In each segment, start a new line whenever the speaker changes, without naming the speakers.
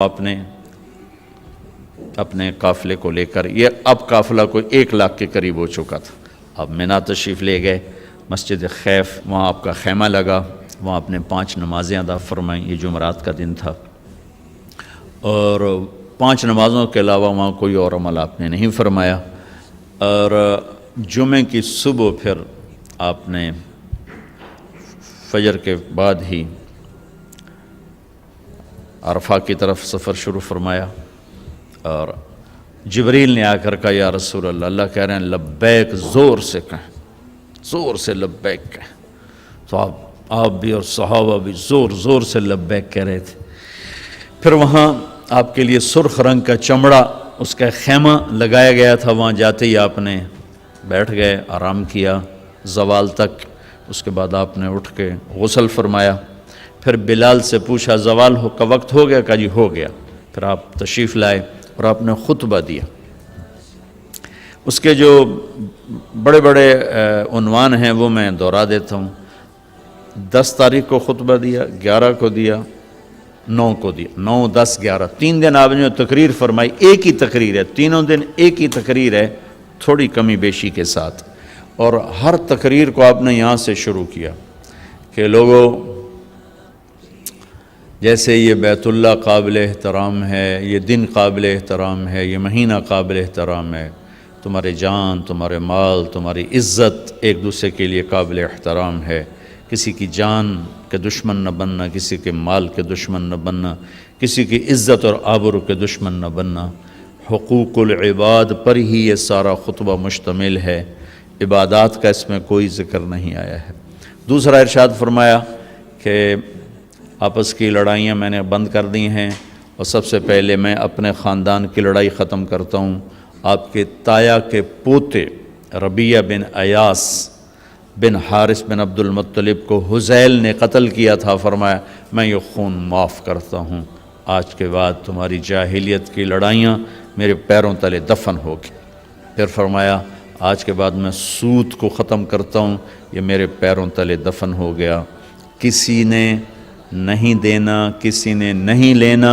آپ نے اپنے قافلے کو لے کر، یہ اب قافلہ کوئی 1 لاکھ کے قریب ہو چکا تھا، اب مینا تشریف لے گئے، مسجد خیف، وہاں آپ کا خیمہ لگا، وہاں آپ نے 5 نمازیں ادا فرمائیں، یہ جمعرات کا دن تھا، اور 5 نمازوں کے علاوہ وہاں کوئی اور عمل آپ نے نہیں فرمایا، اور جمعے کی صبح پھر آپ نے فجر کے بعد ہی عرفہ کی طرف سفر شروع فرمایا، اور جبریل نے آ کر کہا یا رسول اللہ، اللہ کہہ رہے ہیں لبیک، زور سے کہیں، زور سے لبیک کہیں، تو آپ بھی اور صحابہ بھی زور زور سے لبیک کہہ رہے تھے۔ پھر وہاں آپ کے لیے سرخ رنگ کا چمڑا، اس کا خیمہ لگایا گیا تھا، وہاں جاتے ہی آپ نے بیٹھ گئے، آرام کیا زوال تک، اس کے بعد آپ نے اٹھ کے غسل فرمایا، پھر بلال سے پوچھا زوال کا وقت ہو گیا؟ کہا جی ہو گیا، پھر آپ تشریف لائے اور آپ نے خطبہ دیا۔ اس کے جو بڑے بڑے عنوان ہیں وہ میں دہرا دیتا ہوں۔ 10 تاریخ کو خطبہ دیا، 11 کو دیا، 9 کو دیا، 9، 10، 11، 3 دن آپ نے جو تقریر فرمائی، ایک ہی تقریر ہے، تینوں دن ایک ہی تقریر ہے، تھوڑی کمی بیشی کے ساتھ، اور ہر تقریر کو آپ نے یہاں سے شروع کیا کہ لوگوں، جیسے یہ بیت اللہ قابل احترام ہے، یہ دن قابل احترام ہے، یہ مہینہ قابل احترام ہے، تمہارے جان، تمہارے مال، تمہاری عزت ایک دوسرے کے لیے قابل احترام ہے، کسی کی جان کے دشمن نہ بننا، کسی کے مال کے دشمن نہ بننا، کسی کی عزت اور آبرو کے دشمن نہ بننا، حقوق العباد پر ہی یہ سارا خطبہ مشتمل ہے، عبادات کا اس میں کوئی ذکر نہیں آیا ہے۔ دوسرا ارشاد فرمایا کہ آپس کی لڑائیاں میں نے بند کر دی ہیں، اور سب سے پہلے میں اپنے خاندان کی لڑائی ختم کرتا ہوں۔ آپ کے تایا کے پوتے ربیعہ بن ایاس بن حارث بن عبد المطلب کو حذیل نے قتل کیا تھا، فرمایا میں یہ خون معاف کرتا ہوں، آج کے بعد تمہاری جاہلیت کی لڑائیاں میرے پیروں تلے دفن ہوگی۔ پھر فرمایا آج کے بعد میں سود کو ختم کرتا ہوں، یہ میرے پیروں تلے دفن ہو گیا، کسی نے نہیں دینا، کسی نے نہیں لینا،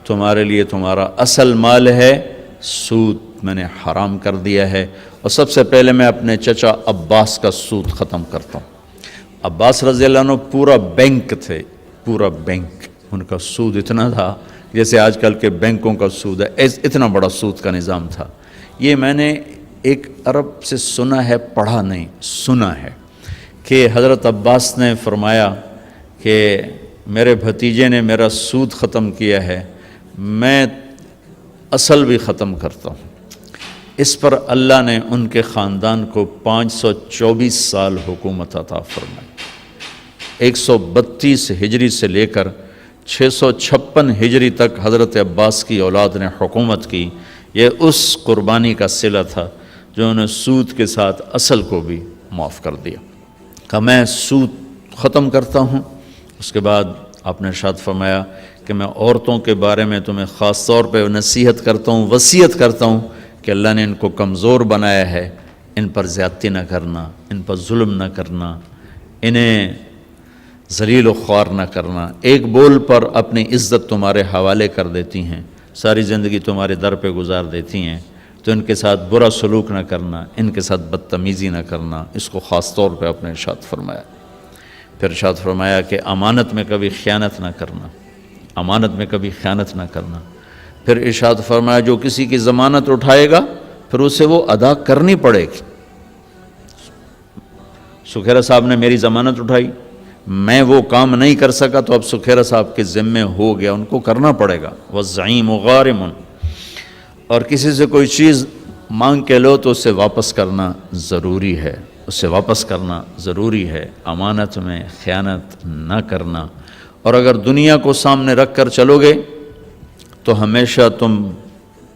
تمہارے لیے تمہارا اصل مال ہے، سود میں نے حرام کر دیا ہے، اور سب سے پہلے میں اپنے چچا عباس کا سود ختم کرتا ہوں۔ عباس رضی اللہ عنہ پورا بینک تھے، پورا بینک، ان کا سود اتنا تھا جیسے آج کل کے بینکوں کا سود ہے، اتنا بڑا سود کا نظام تھا۔ یہ میں نے ایک عرب سے سنا ہے، پڑھا نہیں، سنا ہے کہ حضرت عباس نے فرمایا کہ میرے بھتیجے نے میرا سود ختم کیا ہے، میں اصل بھی ختم کرتا ہوں۔ اس پر اللہ نے ان کے خاندان کو 524 سال حکومت عطا فرمائی۔ 132 ہجری سے لے کر 656 ہجری تک حضرت عباس کی اولاد نے حکومت کی۔ یہ اس قربانی کا صلہ تھا جو انہوں نے سود کے ساتھ اصل کو بھی معاف کر دیا، کہ میں سود ختم کرتا ہوں۔ اس کے بعد آپ نے ارشاد فرمایا کہ میں عورتوں کے بارے میں تمہیں خاص طور پہ نصیحت کرتا ہوں، وصیت کرتا ہوں کہ اللہ نے ان کو کمزور بنایا ہے، ان پر زیادتی نہ کرنا، ان پر ظلم نہ کرنا، انہیں ذلیل و خوار نہ کرنا، ایک بول پر اپنی عزت تمہارے حوالے کر دیتی ہیں، ساری زندگی تمہارے در پہ گزار دیتی ہیں، تو ان کے ساتھ برا سلوک نہ کرنا، ان کے ساتھ بدتمیزی نہ کرنا، اس کو خاص طور پہ اپنے ارشاد فرمایا۔ پھر ارشاد فرمایا کہ امانت میں کبھی خیانت نہ کرنا، امانت میں کبھی خیانت نہ کرنا۔ پھر ارشاد فرمایا جو کسی کی ضمانت اٹھائے گا پھر اسے وہ ادا کرنی پڑے گی۔ سکھیرا صاحب نے میری ضمانت اٹھائی، میں وہ کام نہیں کر سکا تو اب سکھیرا صاحب کے ذمے ہو گیا، ان کو کرنا پڑے گا۔ والزعیم غارم، اور کسی سے کوئی چیز مانگ کے لو تو اسے واپس کرنا ضروری ہے، اسے واپس کرنا ضروری ہے، امانت میں خیانت نہ کرنا۔ اور اگر دنیا کو سامنے رکھ کر چلو گے تو ہمیشہ تم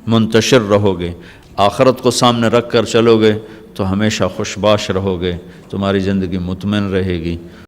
منتشر رہو گے، آخرت کو سامنے رکھ کر چلو گے تو ہمیشہ خوشباش رہو گے، تمہاری زندگی مطمئن رہے گی۔